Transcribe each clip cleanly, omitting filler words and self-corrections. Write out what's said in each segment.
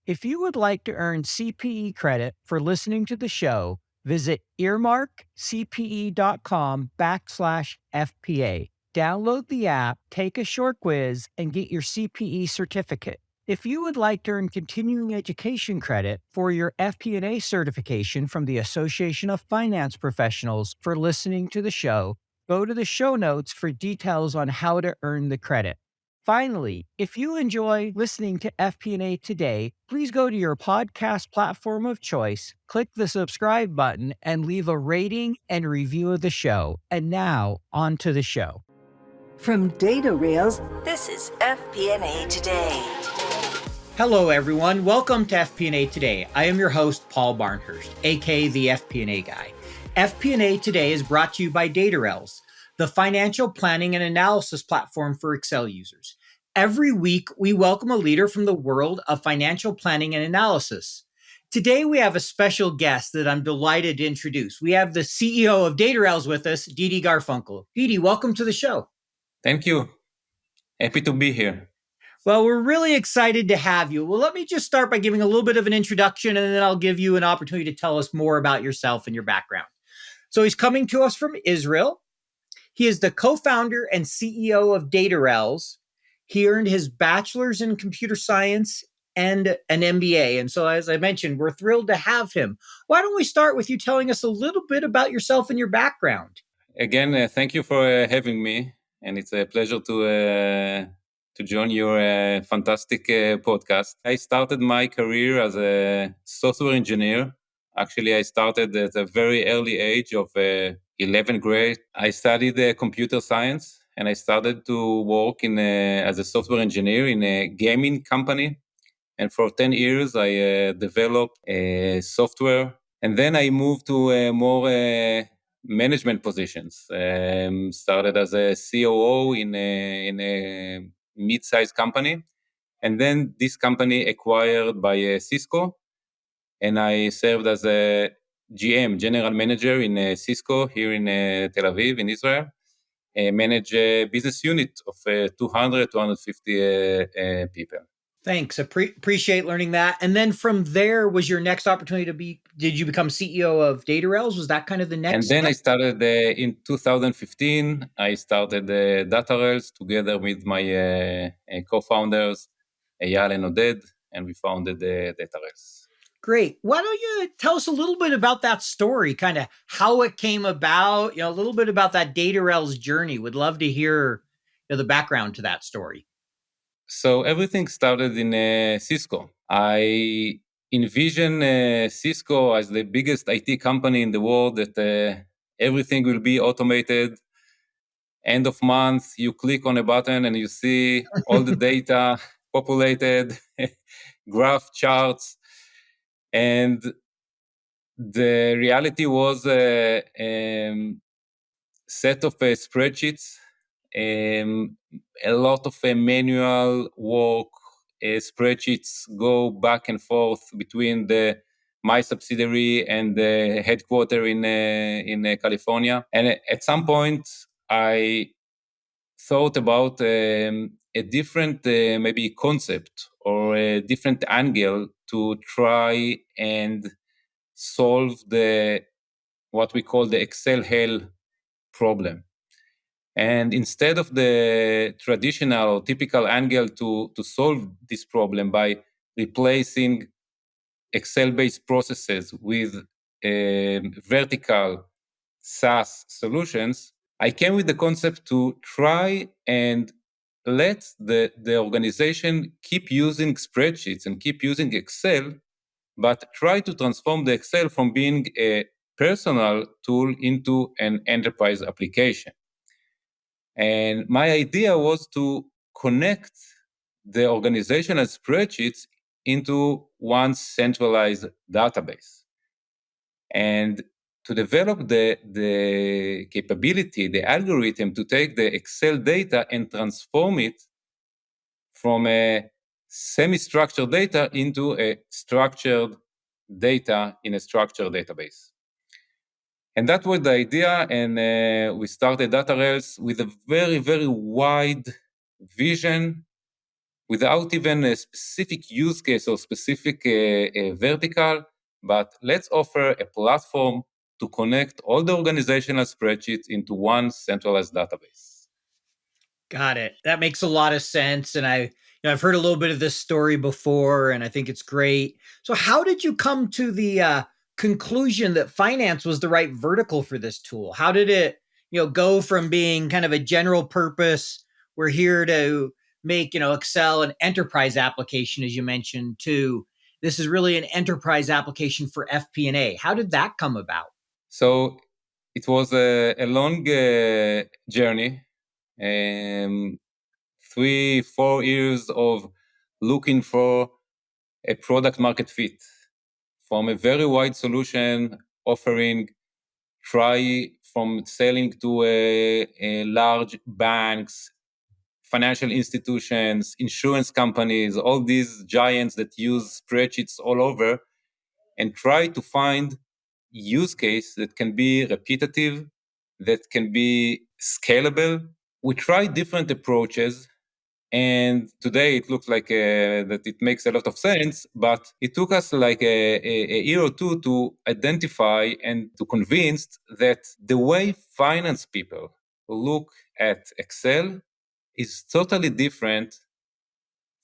If you would like to earn CPE credit for listening to the show, visit earmarkcpe.com/FPA. Download the app, take a short quiz, and get your CPE certificate. If you would like to earn continuing education credit for your FP&A certification from the Association of Finance Professionals for listening to the show, go to the show notes for details on how to earn the credit. Finally, if you enjoy listening to FP&A Today, please go to your podcast platform of choice, click the subscribe button, and leave a rating and review of the show. And now, on to the show. From Datarails, this is FP&A Today. Hello, everyone. Welcome to FP&A Today. I am your host, Paul Barnhurst, aka the FP&A Guy. FP&A Today is brought to you by Datarails, the financial planning and analysis platform for Excel users. Every week, we welcome a leader from the world of financial planning and analysis. Today, we have a special guest that I'm delighted to introduce. We have the CEO of Datarails with us, Didi Gurfinkel. Didi, welcome to the show. Thank you. Happy to be here. Well, we're really excited to have you. Well, let me just start by giving a little bit of an introduction, and then I'll give you an opportunity to tell us more about yourself and your background. So he's coming to us from Israel. He is the co-founder and CEO of Datarails. He earned his bachelor's in computer science and an MBA. And so, as I mentioned, we're thrilled to have him. Why don't we start with you telling us a little bit about yourself and your background? Again, thank you for having me. And it's a pleasure to join your fantastic podcast. I started my career as a software engineer. Actually, I started at a very early age of 11th grade. I studied computer science, and I started to work as a software engineer in a gaming company. And for 10 years, I developed software. And then I moved to more management positions. Started as a COO in a mid-sized company. And then this company acquired by Cisco. And I served as a GM, general manager in Cisco here in Tel Aviv, in Israel. Manage a business unit of 200, 250 people. Thanks. Appreciate learning that. And then from there, was your next opportunity did you become CEO of Datarails? Was that kind of the next And then step? I started in 2015, I started Datarails together with my co-founders, Eyal and Oded, and we founded Datarails. Great. Why don't you tell us a little bit about that story, kind of how it came about, a little bit about that Datarails journey. Would love to hear the background to that story. So everything started in Cisco. I envision Cisco as the biggest IT company in the world, that everything will be automated. End of month, you click on a button and you see all the data populated, graph charts. And the reality was a set of spreadsheets, a lot of manual work. Spreadsheets go back and forth between my subsidiary and the headquarters in California. And at some point, I thought about a different maybe concept or a different angle to try and solve what we call the Excel hell problem. And instead of the traditional or typical angle to solve this problem by replacing Excel-based processes with vertical SaaS solutions, I came with the concept to try and let the organization keep using spreadsheets and keep using Excel, but try to transform the Excel from being a personal tool into an enterprise application. And my idea was to connect the organizational spreadsheets into one centralized database. And to develop the capability, the algorithm to take the Excel data and transform it from a semi-structured data into a structured data in a structured database. And that was the idea, and we started Datarails with a very, very wide vision without even a specific use case or specific vertical, but let's offer a platform to connect all the organizational spreadsheets into one centralized database. Got it. That makes a lot of sense. And I've heard a little bit of this story before, and I think it's great. So, how did you come to the conclusion that finance was the right vertical for this tool? How did it, go from being kind of a general purpose, we're here to make, Excel an enterprise application, as you mentioned, to this is really an enterprise application for FP&A. How did that come about? So it was a long journey, 3-4 years of looking for a product market fit from a very wide solution offering try from selling to large banks, financial institutions, insurance companies, all these giants that use spreadsheets all over, and try to find use case that can be repetitive, that can be scalable. We tried different approaches, and today it looks like that it makes a lot of sense, but it took us like a year or two to identify and to convince that the way finance people look at Excel is totally different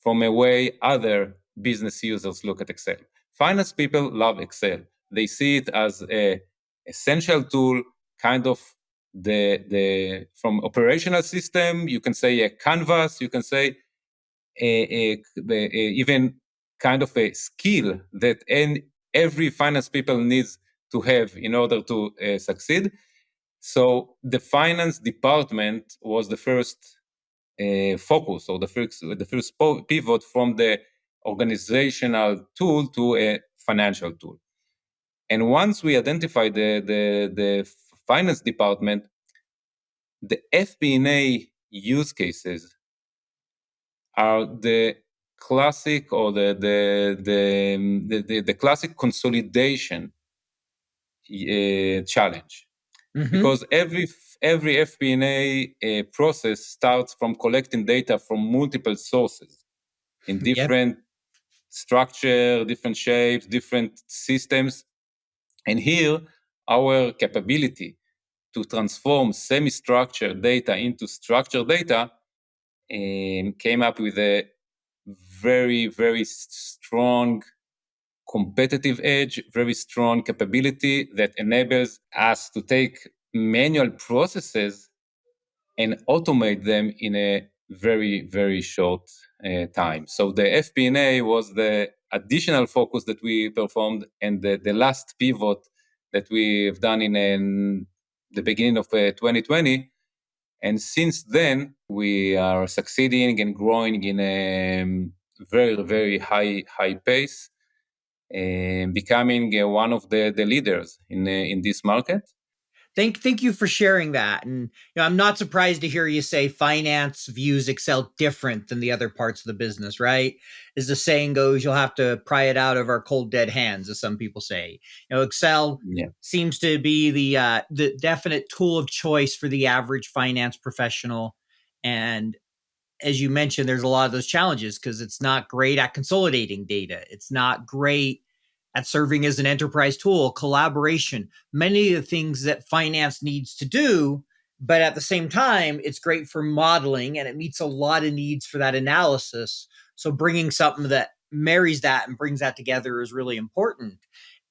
from a way other business users look at Excel. Finance people love Excel. They see it as an essential tool, kind of the from operational system. You can say a canvas. You can say even kind of a skill that every finance people needs to have in order to succeed. So the finance department was the first focus or the first pivot from the organizational tool to a financial tool. And once we identified the finance department, the FP&A use cases are the classic or the classic consolidation challenge, Mm-hmm. because every FP&A process starts from collecting data from multiple sources in Yep. different structure, different shapes, different systems. And here, our capability to transform semi-structured data into structured data came up with a very, very strong competitive edge, very strong capability that enables us to take manual processes and automate them in a very, very short time. So the FP&A was the additional focus that we performed, and the last pivot that we've done in the beginning of 2020. And since then, we are succeeding and growing in a very, very high pace, and becoming one of the leaders in this market. Thank you for sharing that. And I'm not surprised to hear you say finance views Excel different than the other parts of the business, right? As the saying goes, you'll have to pry it out of our cold dead hands, as some people say. Excel Yeah. seems to be the definite tool of choice for the average finance professional. And as you mentioned, there's a lot of those challenges because it's not great at consolidating data. It's not great at serving as an enterprise tool, collaboration, many of the things that finance needs to do. But at the same time, it's great for modeling and it meets a lot of needs for that analysis. So bringing something that marries that and brings that together is really important.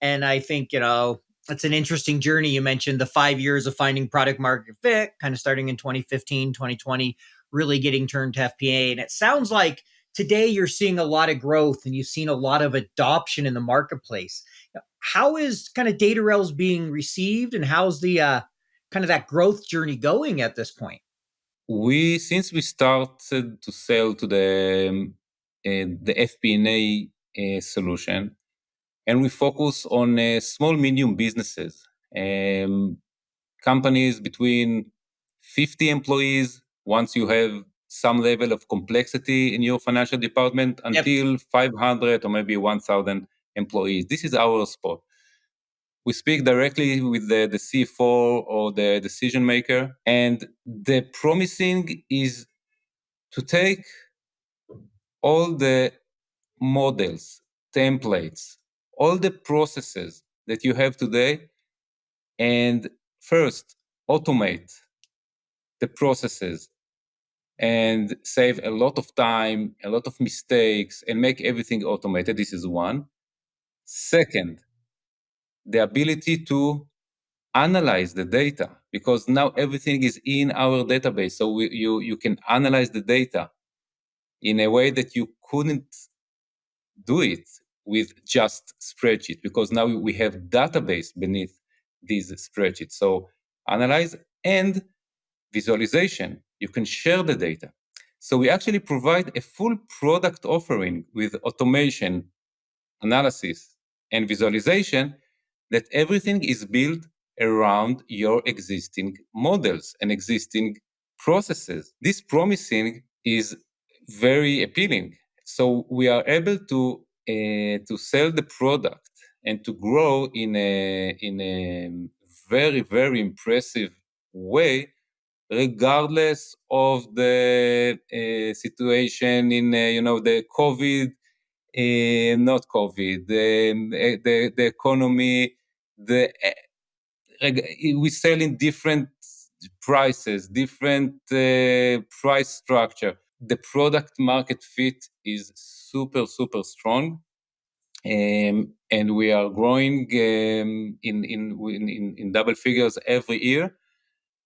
And I think, it's an interesting journey. You mentioned the 5 years of finding product market fit, kind of starting in 2015, 2020, really getting turned to FPA. And it sounds like today you're seeing a lot of growth and you've seen a lot of adoption in the marketplace. How is kind of Datarails being received, and how's the kind of that growth journey going at this point? Since we started to sell to the FP&A solution, and we focus on small medium businesses, companies between 50 employees, once you have some level of complexity in your financial department, Yep. until 500 or maybe 1,000 employees. This is our spot. We speak directly with the C4 or the decision maker, and the promising is to take all the models, templates, all the processes that you have today, and first automate the processes and save a lot of time, a lot of mistakes, and make everything automated. This is one. Second, the ability to analyze the data, because now everything is in our database. So you can analyze the data in a way that you couldn't do it with just spreadsheet, because now we have database beneath these spreadsheets. So analyze and visualization. You can share the data. So we actually provide a full product offering with automation, analysis, and visualization, that everything is built around your existing models and existing processes. This promising is very appealing. So we are able to sell the product and to grow in a very, very impressive way, regardless of the situation in the COVID, not COVID, the economy, we sell in different prices, different price structure. The product market fit is super, super strong. And we are growing in double figures every year.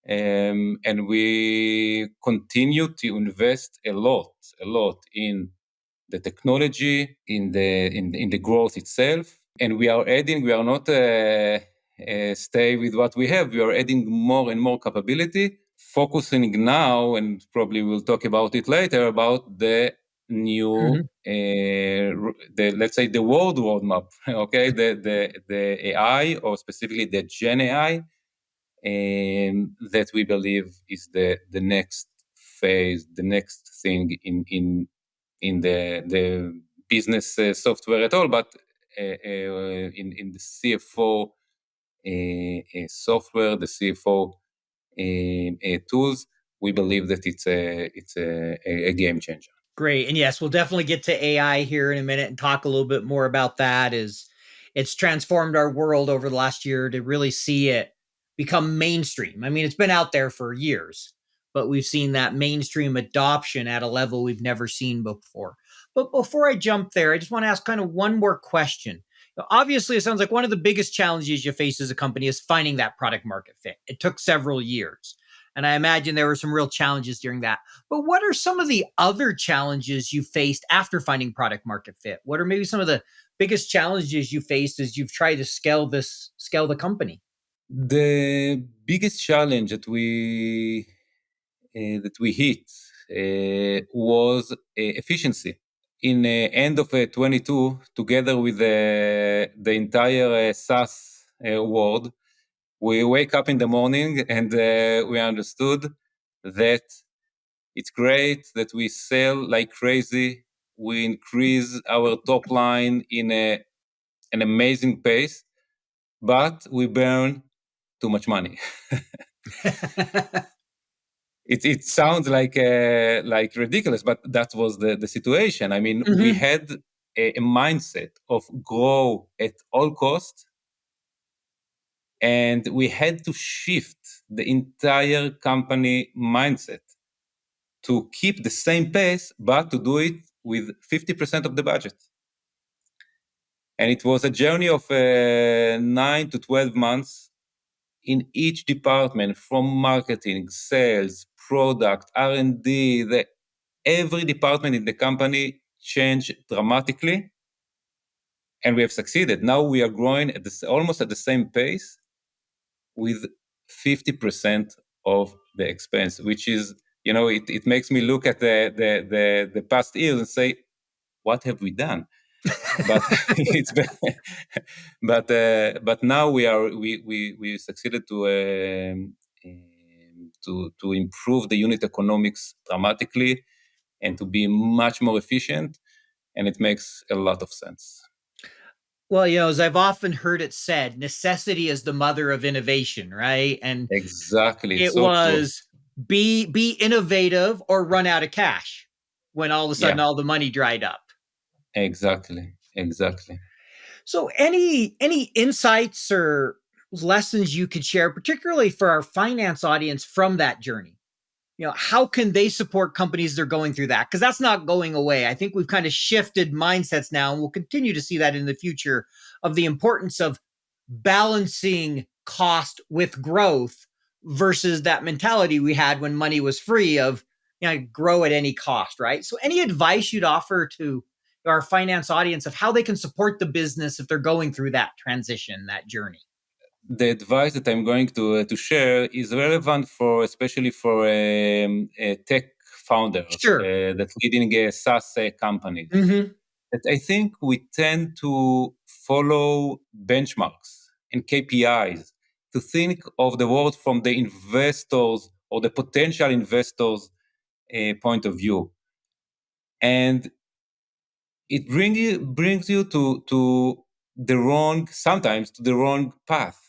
And we continue to invest a lot in the technology, in the growth itself. And we are adding, we are not stay with what we have. We are adding more and more capability, focusing now, and probably we'll talk about it later, about the new, let's say the world roadmap, okay? The AI, or specifically the Gen AI, that we believe is the next phase, the next thing in the business software at all, but in the CFO software, the CFO tools, we believe that it's a game changer. Great. And yes, we'll definitely get to AI here in a minute and talk a little bit more about that, as it's transformed our world over the last year to really see it become mainstream. I mean, it's been out there for years, but we've seen that mainstream adoption at a level we've never seen before. But before I jump there, I just want to ask kind of one more question. Obviously, it sounds like one of the biggest challenges you face as a company is finding that product market fit. It took several years. And I imagine there were some real challenges during that. But what are some of the other challenges you faced after finding product market fit? What are maybe some of the biggest challenges you faced as you've tried to scale the company? The biggest challenge that we hit was efficiency. In end of 22, together with the entire SaaS world, we wake up in the morning and we understood that it's great that we sell like crazy. We increase our top line in an amazing pace, but we burn too much money. It sounds like ridiculous, but that was the situation. I mean, we had a mindset of grow at all costs, and we had to shift the entire company mindset to keep the same pace, but to do it with 50% of the budget. And it was a journey of 9 to 12 months in each department, from marketing, sales, product, R&D. Every department in the company changed dramatically, and we have succeeded. Now we are growing almost at the same pace with 50% of the expense, which is, it makes me look at the past years and say, what have we done? But it's but now we succeeded to improve the unit economics dramatically and to be much more efficient, and it makes a lot of sense. Well, as I've often heard it said, necessity is the mother of innovation, right? And Exactly, it's it so true. was be innovative or run out of cash. when all of a sudden Yeah, all the money dried up. exactly. So any insights or lessons you could share, particularly for our finance audience from that journey? How can they support companies that are going through that? Because that's not going away. I think we've kind of shifted mindsets now, and we'll continue to see that in the future of the importance of balancing cost with growth versus that mentality we had when money was free of grow at any cost, right? So any advice you'd offer to our finance audience of how they can support the business if they're going through that transition, that journey? The advice that I'm going to share is relevant for especially for tech founders Sure. that leading SaaS companies. Mm-hmm. That I think we tend to follow benchmarks and KPIs to think of the world from the investors or the potential investors' point of view, and it brings you to the wrong, sometimes to the wrong path.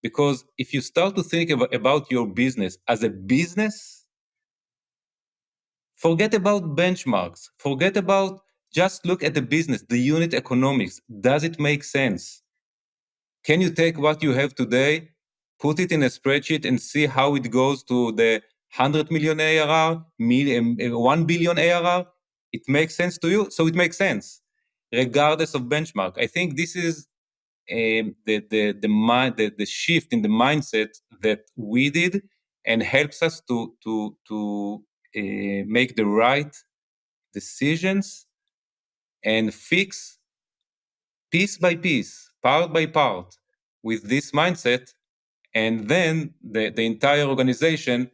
Because if you start to think about your business as a business, forget about benchmarks, forget about, just look at the business, the unit economics. Does it make sense? Can you take what you have today, put it in a spreadsheet and see how it goes to the 100 million ARR, 1 billion ARR? It makes sense to you? So it makes sense, regardless of benchmark. I think this is the shift in the mindset that we did, and helps us to make the right decisions and fix piece by piece, part by part, with this mindset, and then the entire organization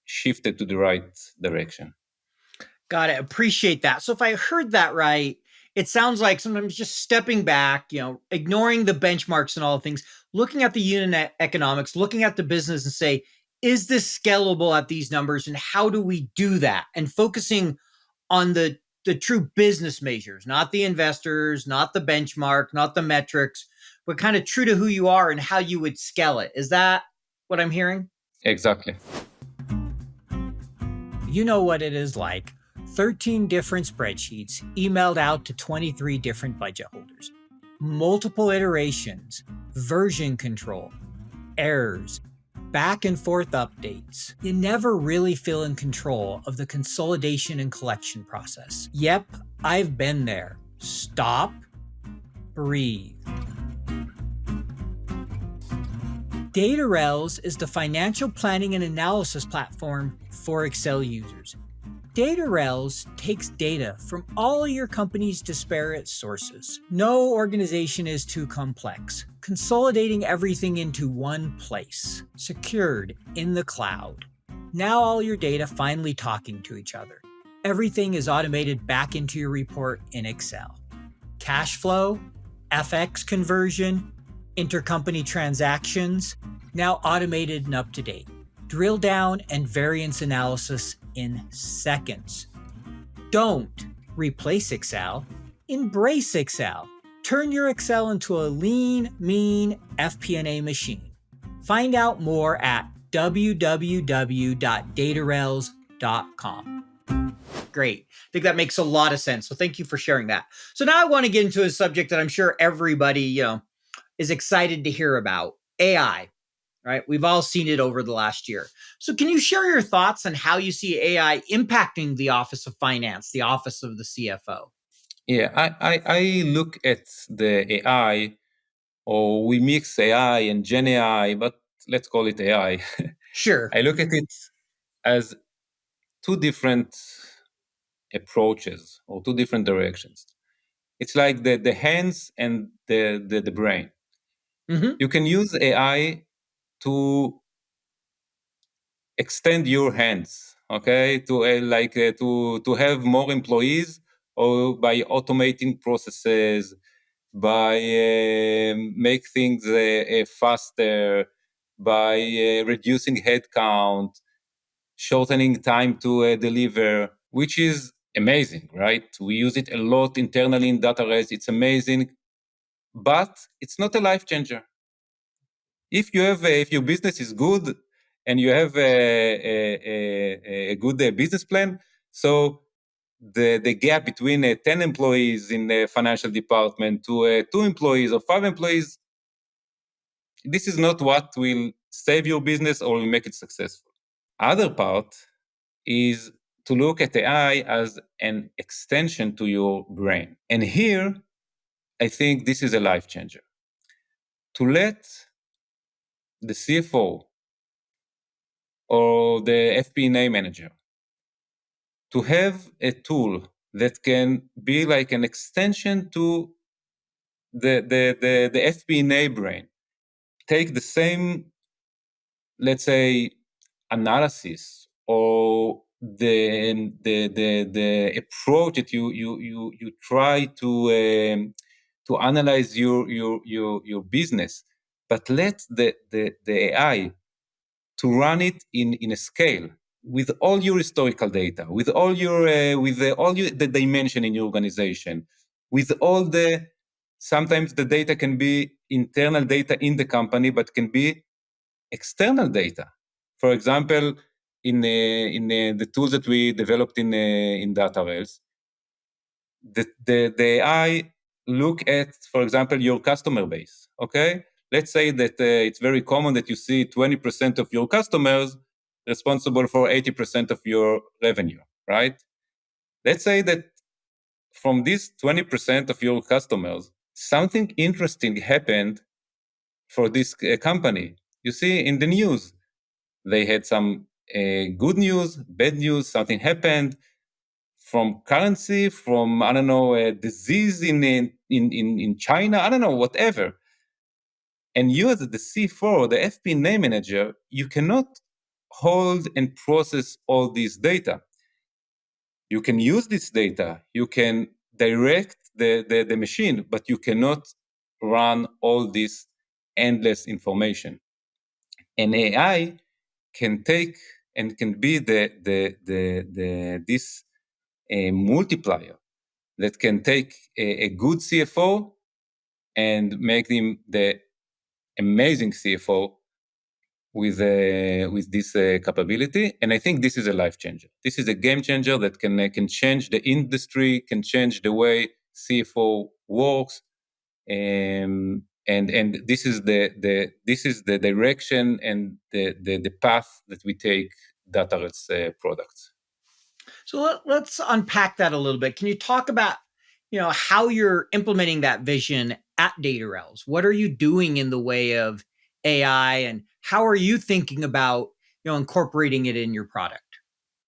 shifted to the right direction. Got it. Appreciate that. So if I heard that right, it sounds like sometimes just stepping back, ignoring the benchmarks and all the things, looking at the unit economics, looking at the business and say, is this scalable at these numbers and how do we do that? And focusing on the true business measures, not the investors, not the benchmark, not the metrics, but kind of true to who you are and how you would scale it. Is that what I'm hearing? Exactly. You know what it is like. 13 different spreadsheets emailed out to 23 different budget holders, multiple iterations, version control, errors, back and forth updates. You never really feel in control of the consolidation and collection process. Yep, I've been there. Stop, breathe. Datarails is the financial planning and analysis platform for Excel users. Datarails takes data from all your company's disparate sources. No organization is too complex, consolidating everything into one place, secured in the cloud. Now all your data finally talking to each other. Everything is automated back into your report in Excel. Cash flow, FX conversion, intercompany transactions, now automated and up to date. Drill down and variance analysis in seconds. Don't replace Excel, embrace Excel. Turn your Excel into a lean, mean FP&A machine. Find out more at www.datarails.com. Great. I think that makes a lot of sense. So thank you for sharing that. So now I want to get into a subject that I'm sure everybody, is excited to hear about, AI. Right? We've all seen it over the last year. So can you share your thoughts on how you see AI impacting the Office of Finance, the Office of the CFO? Yeah, I look at the AI, or we mix AI and Gen AI, but let's call it AI. Sure. I look at it as two different approaches or two different directions. It's like the hands and the brain. Mm-hmm. You can use AI to extend your hands, okay, to have more employees, or by automating processes, by make things faster, by reducing headcount, shortening time to deliver, which is amazing, right? We use it a lot internally in Datarails. It's amazing, but it's not a life changer. If your business is good and you have a good business plan, so the gap between 10 employees in the financial department to 2 employees or 5 employees, this is not what will save your business or will make it successful. Other part is to look at AI as an extension to your brain. And here, I think this is a life changer. To let the CFO or the FP&A manager to have a tool that can be like an extension to the FP&A brain. Take the same, let's say, analysis or the approach that you try to analyze your business, but let the AI to run it in a scale with all your historical data, with all the dimension in your organization, with all the sometimes the data can be internal data in the company, but can be external data. For example, in the tools that we developed in Datarails, the AI look at, for example, your customer base. Okay, let's say that it's very common that you see 20% of your customers responsible for 80% of your revenue, right? Let's say that from these 20% of your customers, something interesting happened for this company. You see in the news, they had some good news, bad news, something happened from currency, from, I don't know, a disease in China, I don't know, whatever. And you as the C4, the FP&A manager, you cannot hold and process all this data. You can use this data, you can direct the machine, but you cannot run all this endless information. And AI can take and can be this multiplier that can take a good CFO and make him the amazing CFO with this capability. And I think this is a life changer. This is a game changer that can change the industry, can change the way CFO works. And this is the direction and the path that we take Datarails products. So let's unpack that a little bit. Can you talk about, how you're implementing that vision at Datarails? What are you doing in the way of AI, and how are you thinking about, incorporating it in your product?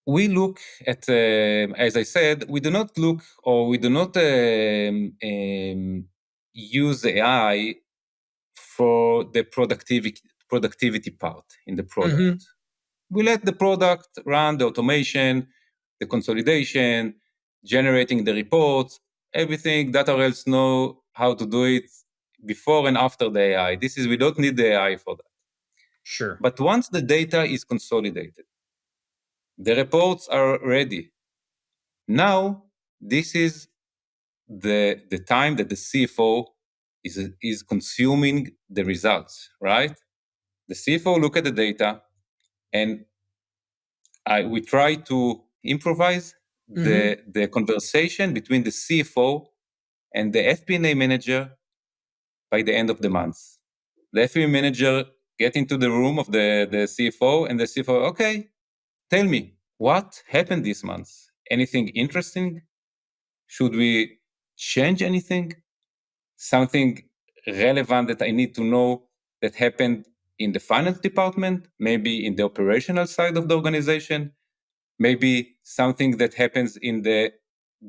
We look at, as I said, we do not look or we do not use AI for the productivity part in the product. Mm-hmm. We let the product run the automation, the consolidation, generating the reports, everything. Datarails know how to do it before and after the AI. We don't need the AI for that. Sure. But once the data is consolidated, the reports are ready. Now, this is the time that the CFO is consuming the results, right? The CFO look at the data, and we try to improvise the conversation between the CFO and the FP&A manager by the end of the month. The FP&A manager get into the room of the CFO, and the CFO, okay, tell me, what happened this month? Anything interesting? Should we change anything? Something relevant that I need to know that happened in the finance department, maybe in the operational side of the organization, maybe something that happens in the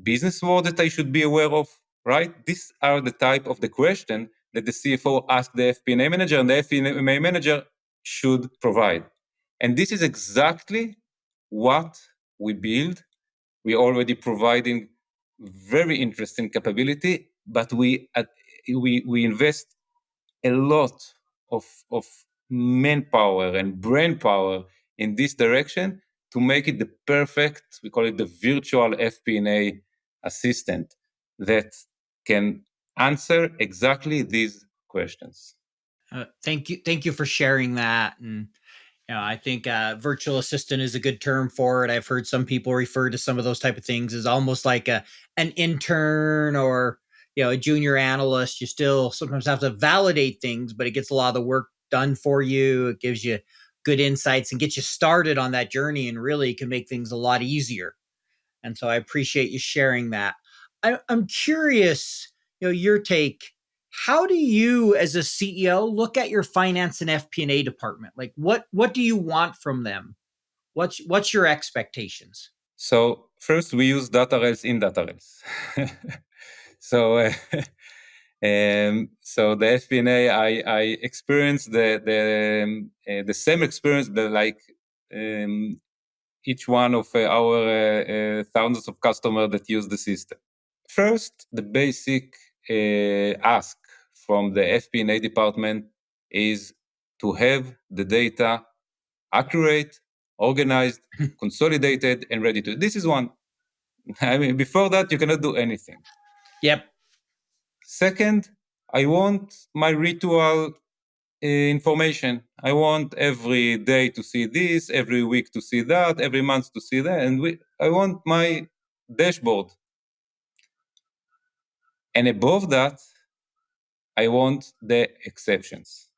business world that I should be aware of, right? These are the type of the question that the CFO asks the FP&A manager, and the FP&A manager should provide. And this is exactly what we build. We're already providing very interesting capability, but we invest a lot of manpower and brain power in this direction to make it the perfect, we call it the virtual FP&A assistant that can answer exactly these questions. Thank you for sharing that. And Yeah, I think virtual assistant is a good term for it. I've heard some people refer to some of those type of things as almost like an intern or a junior analyst. You still sometimes have to validate things, but it gets a lot of the work done for you. It gives you good insights and gets you started on that journey, and really can make things a lot easier. And so I appreciate you sharing that. I'm curious, your take. How do you, as a CEO, look at your finance and FP&A department? Like, what do you want from them? What's your expectations? So first, we use Datarails in Datarails. so so the FP&A, I experienced the same experience that like each one of our thousands of customers that use the system. First, the basic ask from the FP&A department is to have the data accurate, organized, consolidated, and ready to. This is one. I mean, before that, you cannot do anything. Yep. Second, I want my ritual information. I want every day to see this, every week to see that, every month to see that, and I want my dashboard. And above that, I want the exceptions.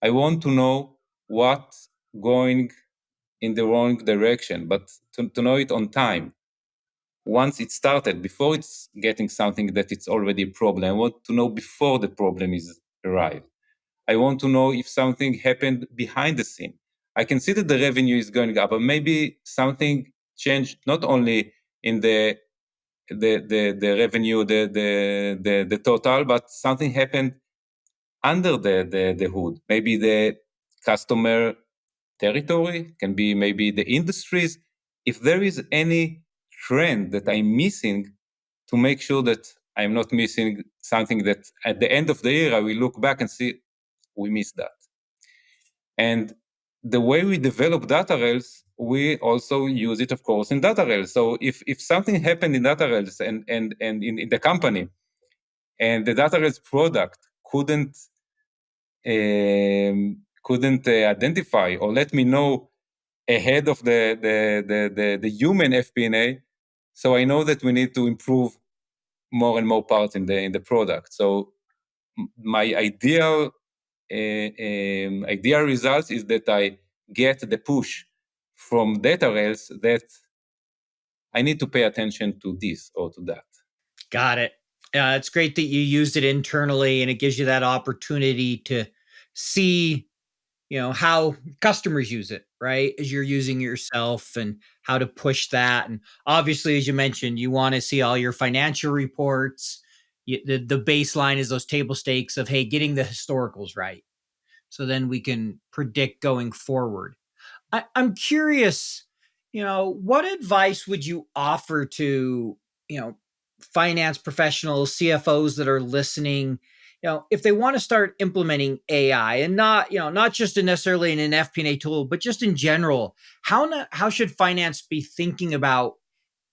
I want to know what's going in the wrong direction, but to know it on time. Once it started, before it's getting something that it's already a problem, I want to know before the problem is arrived. I want to know if something happened behind the scene. I can see that the revenue is going up, but maybe something changed not only in the revenue, the total, but something happened under the hood. Maybe the customer territory, can be maybe the industries. If there is any trend that I'm missing, to make sure that I'm not missing something that at the end of the year I will look back and see we missed that. And the way we develop Datarails, we also use it, of course, in Datarails. So if something happened in Datarails and in the company, and the Datarails product couldn't identify or let me know ahead of the human FP&A, so I know that we need to improve more and more parts in the product. So my ideal result is that I get the push from Datarails that I need to pay attention to this or to that. Got it. It's great that you used it internally, and it gives you that opportunity to see how customers use it, right, as you're using it yourself, and how to push that. And obviously, as you mentioned, you want to see all your financial reports. The baseline is those table stakes of, hey, getting the historicals right, so then we can predict going forward. I'm curious, what advice would you offer to, finance professionals, CFOs that are listening, if they want to start implementing AI, and not just necessarily in an FP&A tool, but just in general, how should finance be thinking about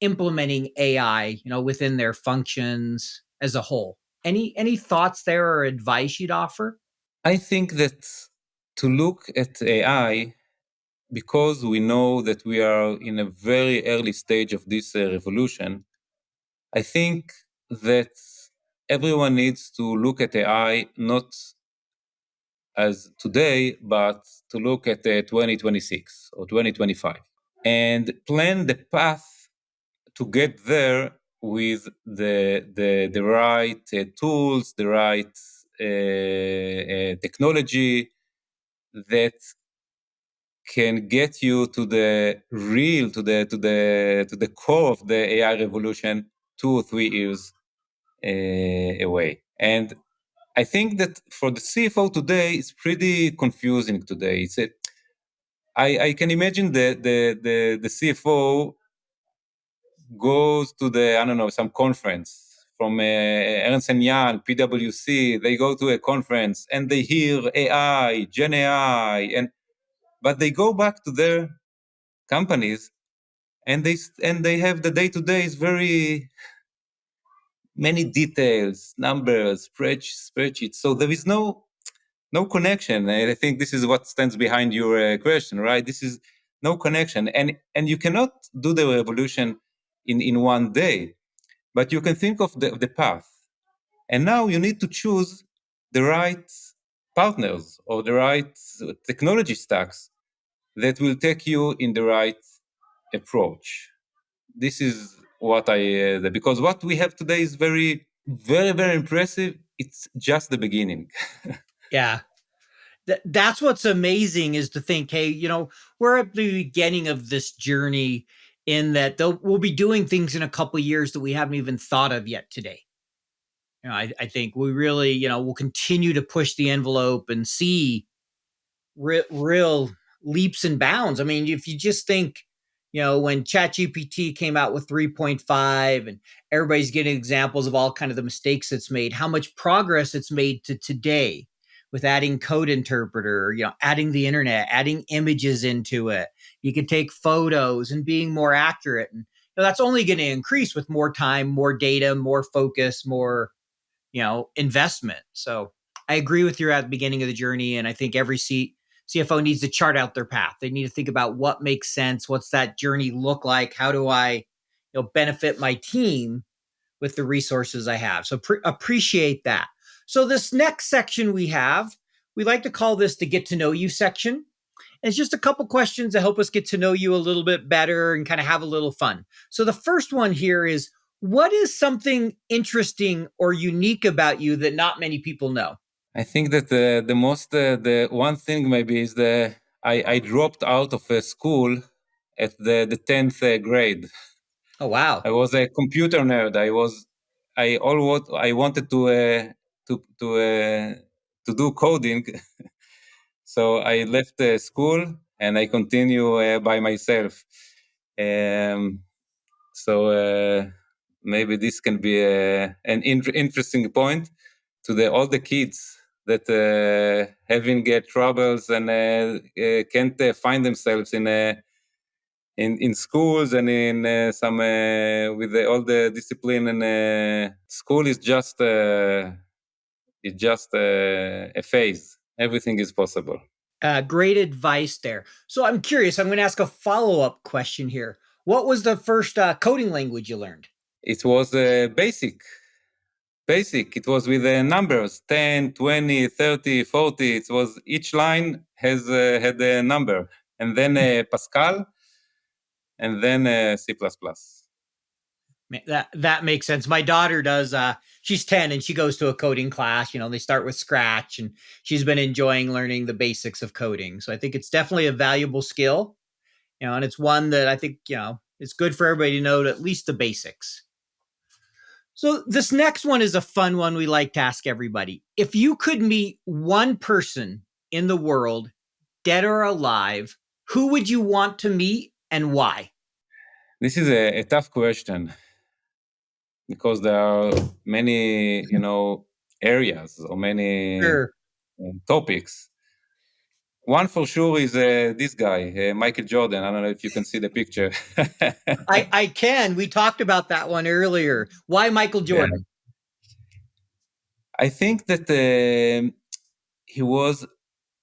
implementing AI, within their functions as a whole? Any thoughts there or advice you'd offer? I think that to look at AI, because we know that we are in a very early stage of this revolution, I think that everyone needs to look at AI not as today, but to look at 2026 or 2025 and plan the path to get there with the right tools, the right technology that can get you to the real, to the core of the AI revolution 2 or 3 years away. And I think that for the CFO today, it's pretty confusing today. I can imagine the CFO goes to I don't know, some conference from Ernst & Young, PwC. They go to a conference and they hear AI, Gen AI, but they go back to their companies and they have the day-to-day is very many details, numbers, spreadsheets. So there is no no connection. And I think this is what stands behind your question, right? This is no connection, and you cannot do the revolution in one day, but you can think of the path. And now you need to choose the right partners or the right technology stacks that will take you in the right approach. This is what because what we have today is very, very, very impressive. It's just the beginning. Yeah. That's what's amazing is to think, hey, we're at the beginning of this journey in that we'll be doing things in a couple of years that we haven't even thought of yet today. I think we really, will continue to push the envelope and see real leaps and bounds. I mean, if you just think, when ChatGPT came out with 3.5 and everybody's getting examples of all kind of the mistakes it's made, how much progress it's made to today with adding code interpreter, adding the internet, adding images into it. You can take photos and being more accurate. And that's only going to increase with more time, more data, more focus, more, investment. So I agree with you at the beginning of the journey. And I think every CFO needs to chart out their path. They need to think about what makes sense. What's that journey look like? How do I, benefit my team with the resources I have? So appreciate that. So this next section we like to call this the get to know you section. And it's just a couple questions to help us get to know you a little bit better and kind of have a little fun. So the first one here is, what is something interesting or unique about you that not many people know? I think that the one thing maybe is I dropped out of school at the 10th grade. Oh, wow. I was a computer nerd. I wanted to to uh, to do coding, so I left school and I continue by myself. Um, so maybe this can be an interesting point to all the kids that having troubles and can't find themselves in schools and in some with all the discipline, and school is just a phase. Everything is possible. Great advice there. So I'm curious. I'm going to ask a follow-up question here. What was the first coding language you learned? It was basic. It was with numbers 10, 20, 30, 40. It was each line had a number, and then Pascal, and then C++. That makes sense. My daughter does. She's 10 and she goes to a coding class. They start with Scratch, and she's been enjoying learning the basics of coding. So I think it's definitely a valuable skill, and it's one that I think it's good for everybody to know at least the basics. So this next one is a fun one we like to ask everybody. If you could meet one person in the world, dead or alive, who would you want to meet and why? This is a tough question because there are many, areas or many Sure. topics. One for sure is this guy, Michael Jordan. I don't know if you can see the picture. I can. We talked about that one earlier. Why Michael Yeah. Jordan? I think that he was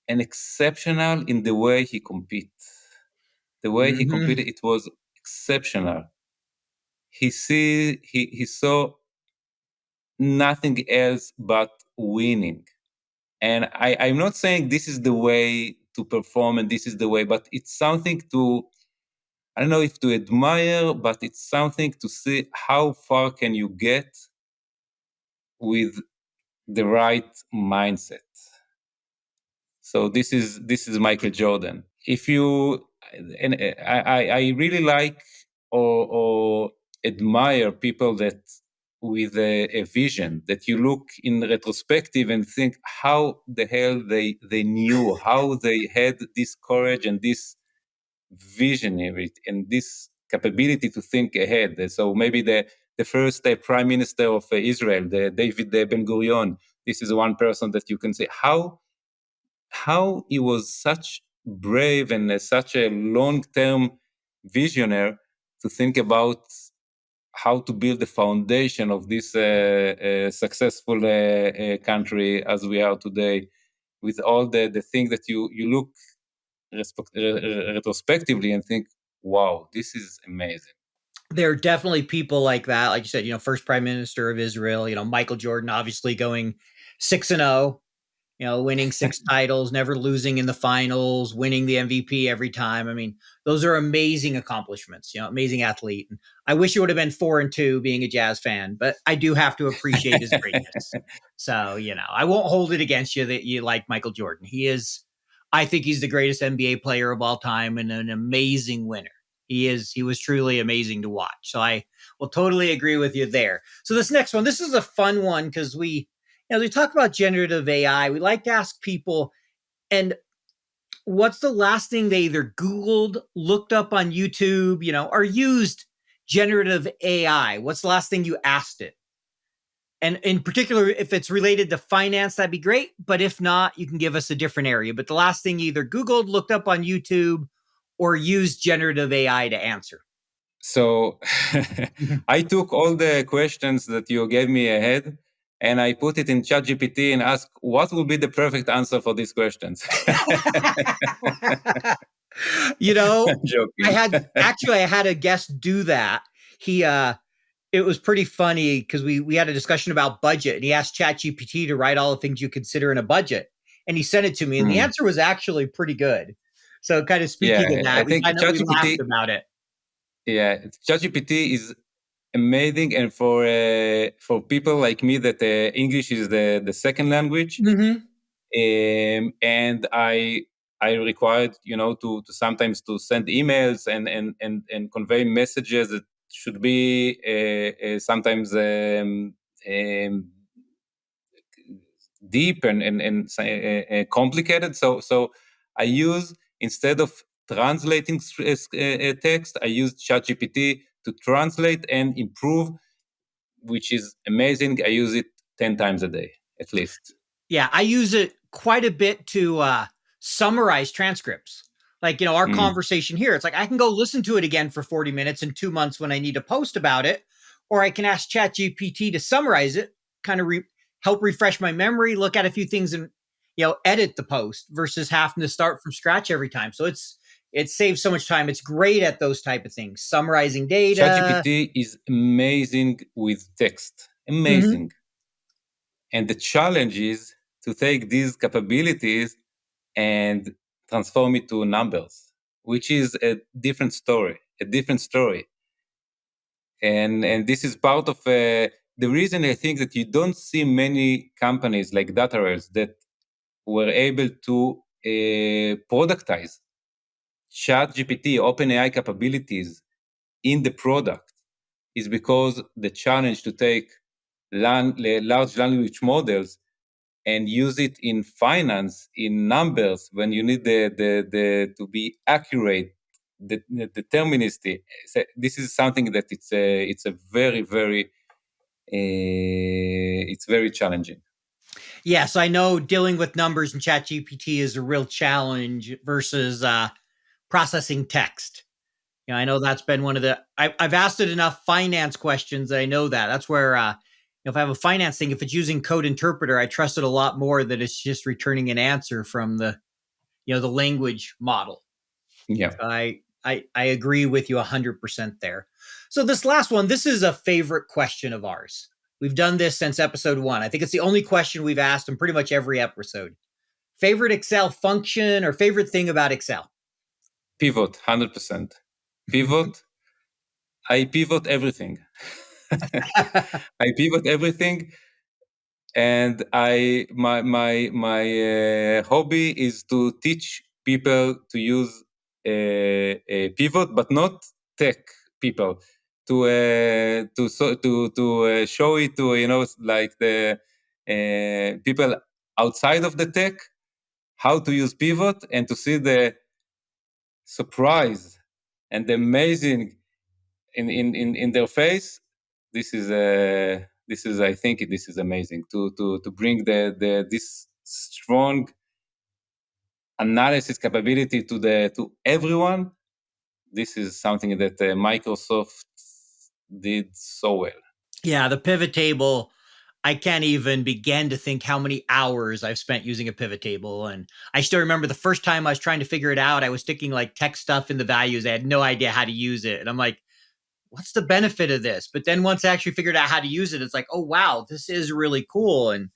an exceptional in the way he competes. The way he Mm-hmm. competed, it was exceptional. He saw nothing else but winning. And I'm not saying this is the way to perform and this is the way, but it's something to, I don't know if to admire, but it's something to see how far can you get with the right mindset. So this is Michael Jordan. If you and I really like or admire people that with a vision, that you look in retrospective and think how the hell they knew, how they had this courage and this visionary and this capability to think ahead. So maybe the first prime minister of Israel, the David Ben Gurion, this is one person that you can say how he was such brave and such a long-term visionary to think about how to build the foundation of this successful country as we are today. with all the thing that you look retrospectively and think, wow, this is amazing. There are definitely people like that. Like you said, first prime minister of Israel, Michael Jordan, obviously going 6-0, winning 6 titles, never losing in the finals, winning the MVP every time. I mean, those are amazing accomplishments, amazing athlete. And I wish it would have been 4-2 being a Jazz fan, but I do have to appreciate his greatness. So, I won't hold it against you that you like Michael Jordan. I think he's the greatest NBA player of all time and an amazing winner. He was truly amazing to watch. So I will totally agree with you there. So this next one, this is a fun one because as we talk about generative AI, we like to ask people, and what's the last thing they either Googled, looked up on YouTube, or used generative AI? What's the last thing you asked it? And in particular, if it's related to finance, that'd be great. But if not, you can give us a different area. But the last thing you either Googled, looked up on YouTube, or used generative AI to answer. So I took all the questions that you gave me ahead and I put it in ChatGPT and asked what will be the perfect answer for these questions. I'm joking. I had a guest do that. It was pretty funny because we had a discussion about budget and he asked ChatGPT to write all the things you consider in a budget. And he sent it to me and the answer was actually pretty good. So kind of speaking of that, I think we laughed about it. Yeah, ChatGPT is amazing, and for people like me that English is the second language, and I required to sometimes to send emails and convey messages that should be sometimes deep and complicated. So I use, instead of translating text, I use ChatGPT to translate and improve, which is amazing. I use it 10 times a day, at least. Yeah, I use it quite a bit to summarize transcripts. Like, our conversation here, it's like I can go listen to it again for 40 minutes in 2 months when I need to post about it, or I can ask ChatGPT to summarize it, kind of help refresh my memory, look at a few things and, edit the post versus having to start from scratch every time. So it saves so much time. It's great at those type of things, summarizing data. ChatGPT is amazing with text, amazing. And the challenge is to take these capabilities and transform it to numbers, which is a different story. And this is part of the reason I think that you don't see many companies like Datarails that were able to productize ChatGPT, OpenAI capabilities in the product, is because the challenge to take large language models and use it in finance, in numbers, when you need the to be accurate, the deterministic. So this is something that it's a very, very it's very challenging. Yes, I know dealing with numbers in ChatGPT is a real challenge versus processing text. I know that's been one of the. I've asked it enough finance questions that I know that. That's where if I have a finance thing, if it's using code interpreter, I trust it a lot more that it's just returning an answer from the the language model. Yeah. So I agree with you 100% there. So this last one, this is a favorite question of ours. We've done this since episode 1. I think it's the only question we've asked in pretty much every episode. Favorite Excel function or favorite thing about Excel? Pivot, 100%. Pivot. I pivot everything. I pivot everything, and my hobby is to teach people to use a pivot, but not tech people. To show it to like the people outside of the tech how to use pivot, and to see the surprise and the amazing in their face. This is I think this is amazing to bring the this strong analysis capability to everyone. This is something that Microsoft did so well. Yeah, the pivot table. I can't even begin to think how many hours I've spent using a pivot table. And I still remember the first time I was trying to figure it out, I was sticking like text stuff in the values. I had no idea how to use it. And I'm like, what's the benefit of this? But then once I actually figured out how to use it, it's like, oh, wow, this is really cool. And,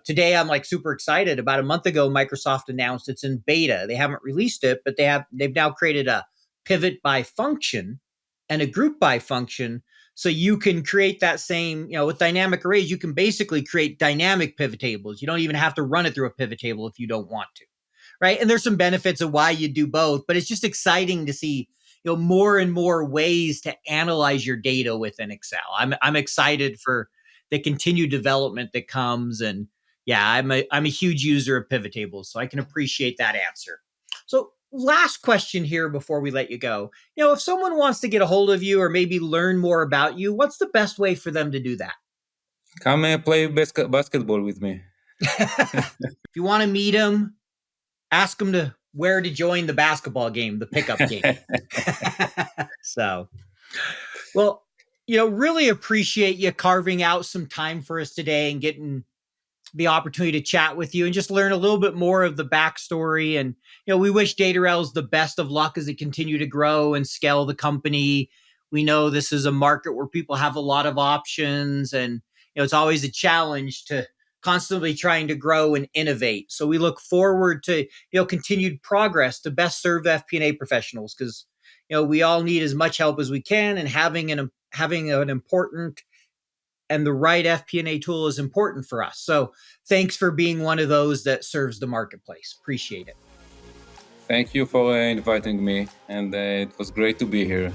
today I'm like super excited. About a month ago, Microsoft announced it's in beta. They haven't released it, but they've now created a pivot by function and a group by function. So you can create that same, with dynamic arrays, you can basically create dynamic pivot tables. You don't even have to run it through a pivot table if you don't want to. Right. And there's some benefits of why you do both, but it's just exciting to see, more and more ways to analyze your data within Excel. I'm excited for the continued development that comes. And yeah, I'm a huge user of pivot tables, so I can appreciate that answer. So last question here before we let you go. If someone wants to get a hold of you or maybe learn more about you, what's the best way for them to do that? Come play basketball with me. If you want to meet them, ask them to where to join the basketball game, the pickup game. So, well, really appreciate you carving out some time for us today and getting the opportunity to chat with you and just learn a little bit more of the backstory. And, we wish Datarails the best of luck as they continue to grow and scale the company. We know this is a market where people have a lot of options, and, it's always a challenge to constantly trying to grow and innovate. So we look forward to, continued progress to best serve FP&A professionals, because, we all need as much help as we can, and having an important and the right FP&A tool is important for us. So thanks for being one of those that serves the marketplace. Appreciate it. Thank you for inviting me, and it was great to be here.